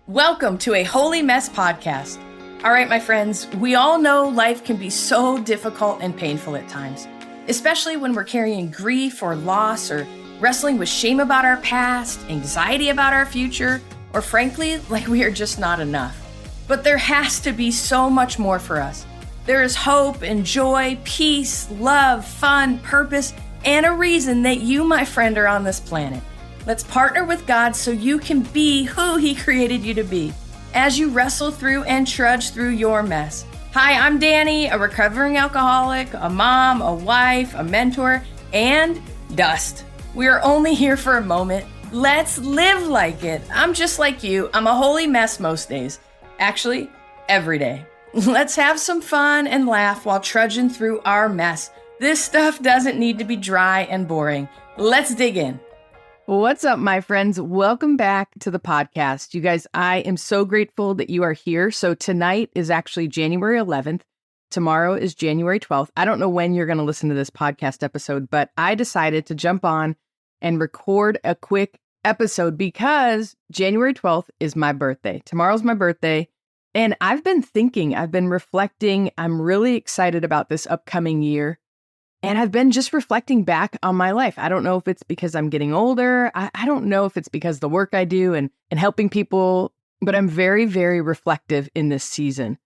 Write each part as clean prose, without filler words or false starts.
Welcome to a Holy Mess podcast. All right, my friends, we all know life can be so difficult and painful at times, especially when we're carrying grief or loss or wrestling with shame about our past, anxiety about our future, or frankly, like we are just not enough. But there has to be so much more for us. There is hope and joy, peace, love, fun, purpose, and a reason that you, my friend, are on this planet. Let's partner with God so you can be who He created you to be as you wrestle through and trudge through your mess. Hi, I'm Dani, a recovering alcoholic, a mom, a wife, a mentor, and dust. We are only here for a moment. Let's live like it. I'm just like you. I'm a holy mess most days. Actually, every day. Let's have some fun and laugh while trudging through our mess. This stuff doesn't need to be dry and boring. Let's dig in. What's up, my friends? Welcome back to the podcast. You guys, I am so grateful that you are here. So tonight is actually January 11th. Tomorrow is January 12th. I don't know when you're going to listen to this podcast episode, but I decided to jump on and record a quick episode because January 12th is my birthday. Tomorrow's my birthday. And I've been reflecting. I'm really excited about this upcoming year. And I've been just reflecting back on my life. I don't know if it's because I'm getting older. I don't know if it's because the work I do and helping people, but I'm very, very reflective in this season.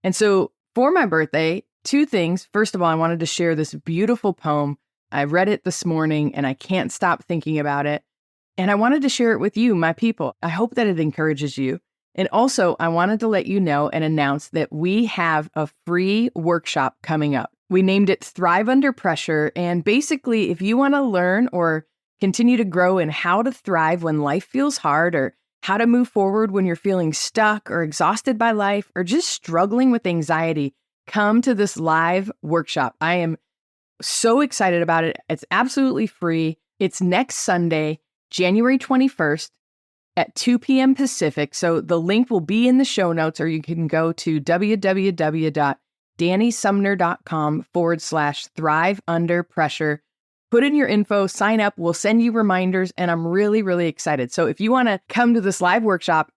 And so for my birthday, two things. First of all, I wanted to share this beautiful poem. I read it this morning and I can't stop thinking about it. And I wanted to share it with you, my people. I hope that it encourages you. And also, I wanted to let you know and announce that we have a free workshop coming up. We named it Thrive Under Pressure. And basically, if you want to learn or continue to grow in how to thrive when life feels hard, or how to move forward when you're feeling stuck or exhausted by life, or just struggling with anxiety, come to this live workshop. I am so excited about it. It's absolutely free. It's next Sunday, January 21st at 2 p.m. Pacific. So the link will be in the show notes, or you can go to www.danisumner.com/thrive under pressure. Put in your info, sign up. We'll send you reminders. And I'm really, really excited. So if you want to come to this live workshop,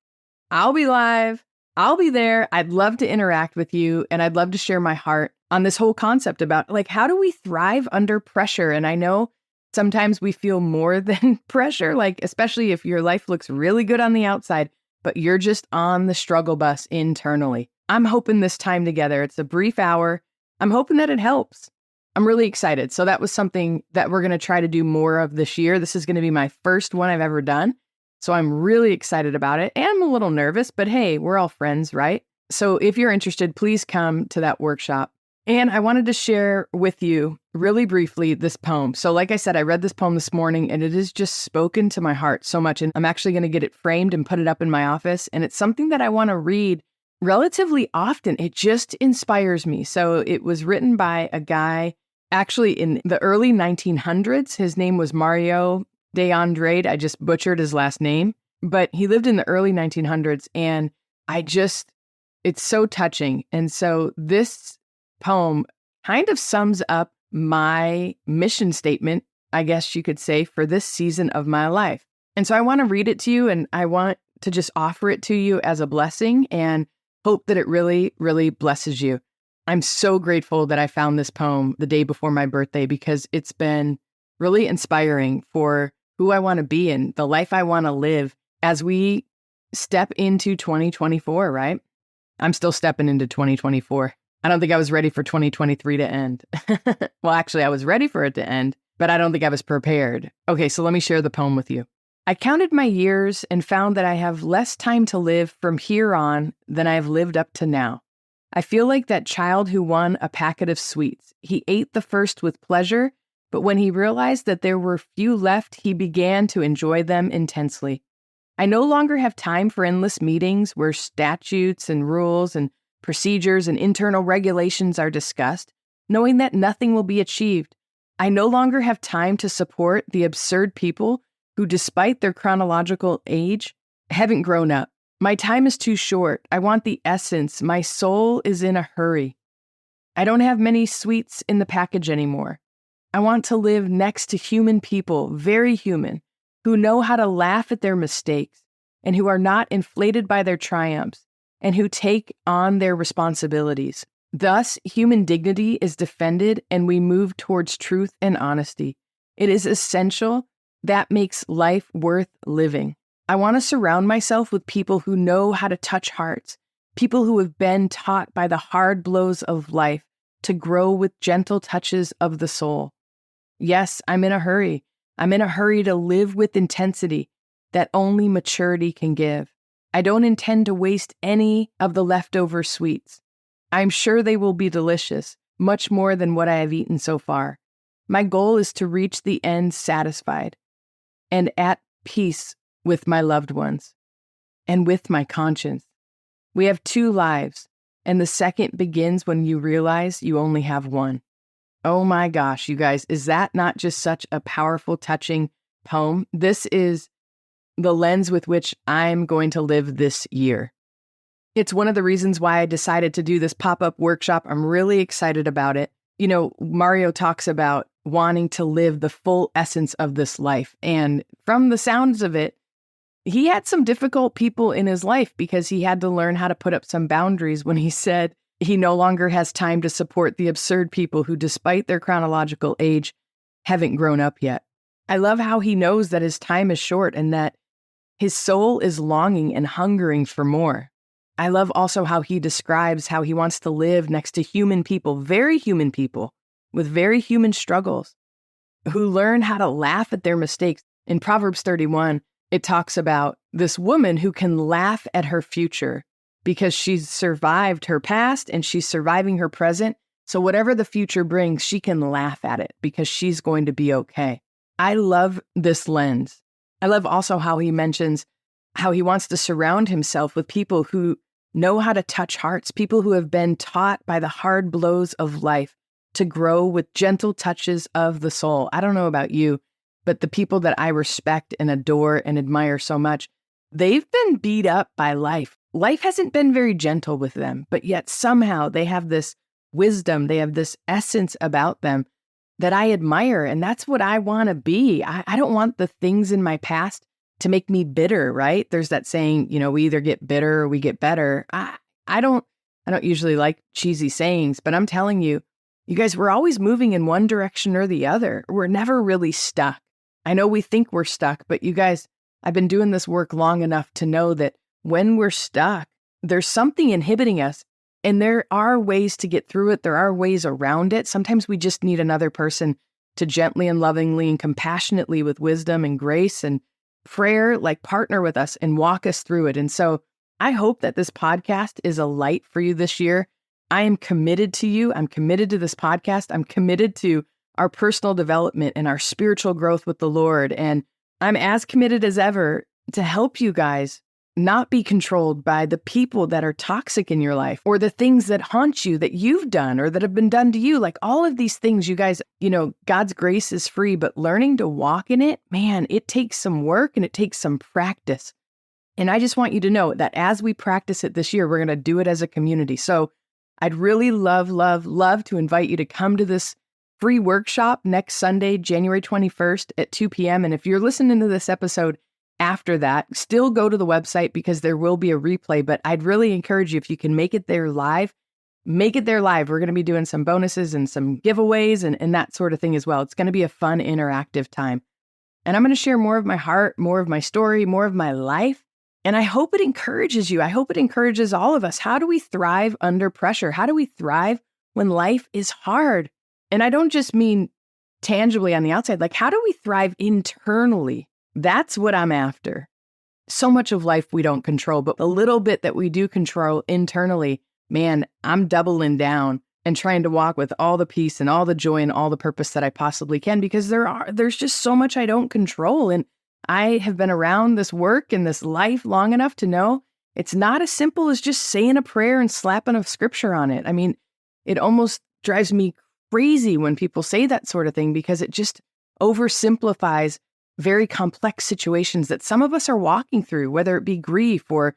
I'll be live. I'll be there. I'd love to interact with you. And I'd love to share my heart on this whole concept about how do we thrive under pressure? And I know sometimes we feel more than pressure, especially if your life looks really good on the outside, but you're just on the struggle bus internally. I'm hoping this time together, it's a brief hour. I'm hoping that it helps. I'm really excited. So that was something that we're going to try to do more of this year. This is going to be my first one I've ever done. So I'm really excited about it. And I'm a little nervous, but hey, we're all friends, right? So if you're interested, please come to that workshop. And I wanted to share with you really briefly this poem. So like I said, I read this poem this morning and it has just spoken to my heart so much. And I'm actually going to get it framed and put it up in my office. And it's something that I want to read relatively often. It just inspires me. So it was written by a guy actually in the early 1900s. His name was Mario de Andrade. I just butchered his last name, but he lived in the early 1900s. And it's so touching. And so this poem kind of sums up my mission statement, I guess you could say, for this season of my life. And so I want to read it to you, and I want to just offer it to you as a blessing and hope that it really, really blesses you. I'm so grateful that I found this poem the day before my birthday because it's been really inspiring for who I want to be and the life I want to live as we step into 2024, right? I'm still stepping into 2024. I don't think I was ready for 2023 to end. Well, actually, I was ready for it to end, but I don't think I was prepared. Okay, so let me share the poem with you. I counted my years and found that I have less time to live from here on than I have lived up to now. I feel like that child who won a packet of sweets. He ate the first with pleasure, but when he realized that there were few left, he began to enjoy them intensely. I no longer have time for endless meetings where statutes and rules and procedures and internal regulations are discussed, knowing that nothing will be achieved. I no longer have time to support the absurd people who, despite their chronological age, haven't grown up. My time is too short. I want the essence. My soul is in a hurry. I don't have many sweets in the package anymore. I want to live next to human people, very human, who know how to laugh at their mistakes, and who are not inflated by their triumphs, and who take on their responsibilities. Thus, human dignity is defended and we move towards truth and honesty. It is essential that makes life worth living. I want to surround myself with people who know how to touch hearts, people who have been taught by the hard blows of life to grow with gentle touches of the soul. Yes, I'm in a hurry. I'm in a hurry to live with intensity that only maturity can give. I don't intend to waste any of the leftover sweets. I'm sure they will be delicious, much more than what I have eaten so far. My goal is to reach the end satisfied and at peace with my loved ones and with my conscience. We have 2 lives, and the second begins when you realize you only have one. Oh my gosh, you guys, is that not just such a powerful, touching poem? This is the lens with which I'm going to live this year. It's one of the reasons why I decided to do this pop-up workshop. I'm really excited about it. You know, Mario talks about wanting to live the full essence of this life. And from the sounds of it, he had some difficult people in his life because he had to learn how to put up some boundaries when he said he no longer has time to support the absurd people who, despite their chronological age, haven't grown up yet. I love how he knows that his time is short and that his soul is longing and hungering for more. I love also how he describes how he wants to live next to human people, very human people, with very human struggles, who learn how to laugh at their mistakes. In Proverbs 31, it talks about this woman who can laugh at her future because she's survived her past and she's surviving her present. So whatever the future brings, she can laugh at it because she's going to be okay. I love this lens. I love also how he mentions how he wants to surround himself with people who know how to touch hearts, people who have been taught by the hard blows of life to grow with gentle touches of the soul. I don't know about you, but the people that I respect and adore and admire so much, they've been beat up by life. Life hasn't been very gentle with them, but yet somehow they have this wisdom, they have this essence about them that I admire, and that's what I want to be. I don't want the things in my past to make me bitter, right? There's that saying, you know, we either get bitter or we get better. I don't usually like cheesy sayings, but I'm telling you, you guys, we're always moving in one direction or the other. We're never really stuck. I know we think we're stuck, but you guys, I've been doing this work long enough to know that when we're stuck, there's something inhibiting us, and there are ways to get through it. There are ways around it. Sometimes we just need another person to gently and lovingly and compassionately, with wisdom and grace and prayer, like partner with us and walk us through it. And so I hope that this podcast is a light for you this year. I am committed to you. I'm committed to this podcast. I'm committed to our personal development and our spiritual growth with the Lord. And I'm as committed as ever to help you guys not be controlled by the people that are toxic in your life or the things that haunt you that you've done or that have been done to you. Like all of these things, you guys, you know, God's grace is free, but learning to walk in it, man, it takes some work and it takes some practice. And I just want you to know that as we practice it this year, we're going to do it as a community. So I'd really love to invite you to come to this free workshop next Sunday, January 21st at 2 p.m. And if you're listening to this episode after that, still go to the website because there will be a replay, but I'd really encourage you, if you can make it there live, make it there live. We're going to be doing some bonuses and some giveaways and that sort of thing as well. It's going to be a fun, interactive time. And I'm going to share more of my heart, more of my story, more of my life. And I hope it encourages you. I hope it encourages all of us. How do we thrive under pressure? How do we thrive when life is hard? And I don't just mean tangibly on the outside. Like, how do we thrive internally? That's what I'm after. So much of life we don't control, but the little bit that we do control internally, man, I'm doubling down and trying to walk with all the peace and all the joy and all the purpose that I possibly can, because there's just so much I don't control. And I have been around this work and this life long enough to know it's not as simple as just saying a prayer and slapping a scripture on it. I mean, it almost drives me crazy when people say that sort of thing because it just oversimplifies very complex situations that some of us are walking through, whether it be grief or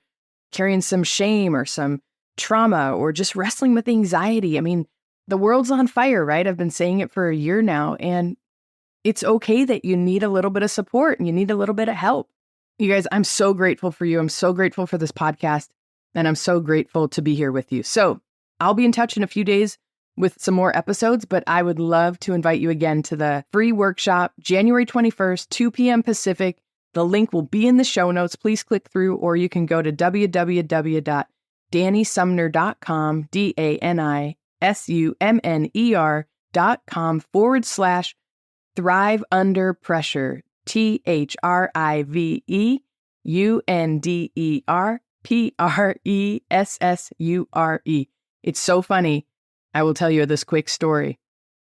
carrying some shame or some trauma or just wrestling with anxiety. I mean, the world's on fire, right? I've been saying it for a year now, and it's okay that you need a little bit of support and you need a little bit of help. You guys, I'm so grateful for you. I'm so grateful for this podcast, and I'm so grateful to be here with you. So I'll be in touch in a few days with some more episodes, but I would love to invite you again to the free workshop, January 21st, 2 p.m. Pacific. The link will be in the show notes. Please click through, or you can go to www.danisumner.com, DANISUMNER.com/thrive under pressure, THRIVEUNDERPRESSURE. It's so funny. I will tell you this quick story.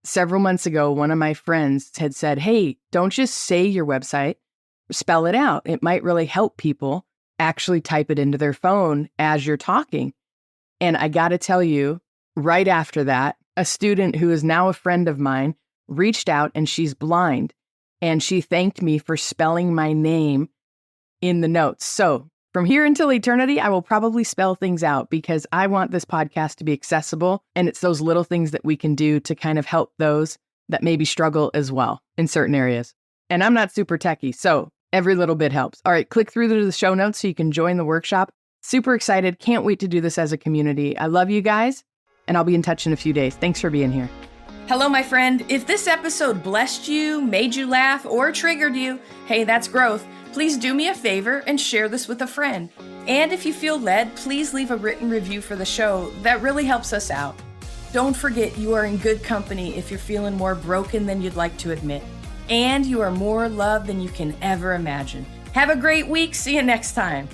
Several months ago, one of my friends had said, hey, don't just say your website, spell it out. It might really help people actually type it into their phone as you're talking. And I got to tell you, right after that, a student who is now a friend of mine reached out, and she's blind. And she thanked me for spelling my name in the notes. So from here until eternity, I will probably spell things out because I want this podcast to be accessible. And it's those little things that we can do to kind of help those that maybe struggle as well in certain areas. And I'm not super techie, so every little bit helps. All right, click through to the show notes so you can join the workshop. Super excited. Can't wait to do this as a community. I love you guys, and I'll be in touch in a few days. Thanks for being here. Hello, my friend. If this episode blessed you, made you laugh, or triggered you, hey, that's growth. Please do me a favor and share this with a friend. And if you feel led, please leave a written review for the show. That really helps us out. Don't forget, you are in good company if you're feeling more broken than you'd like to admit. And you are more loved than you can ever imagine. Have a great week. See you next time.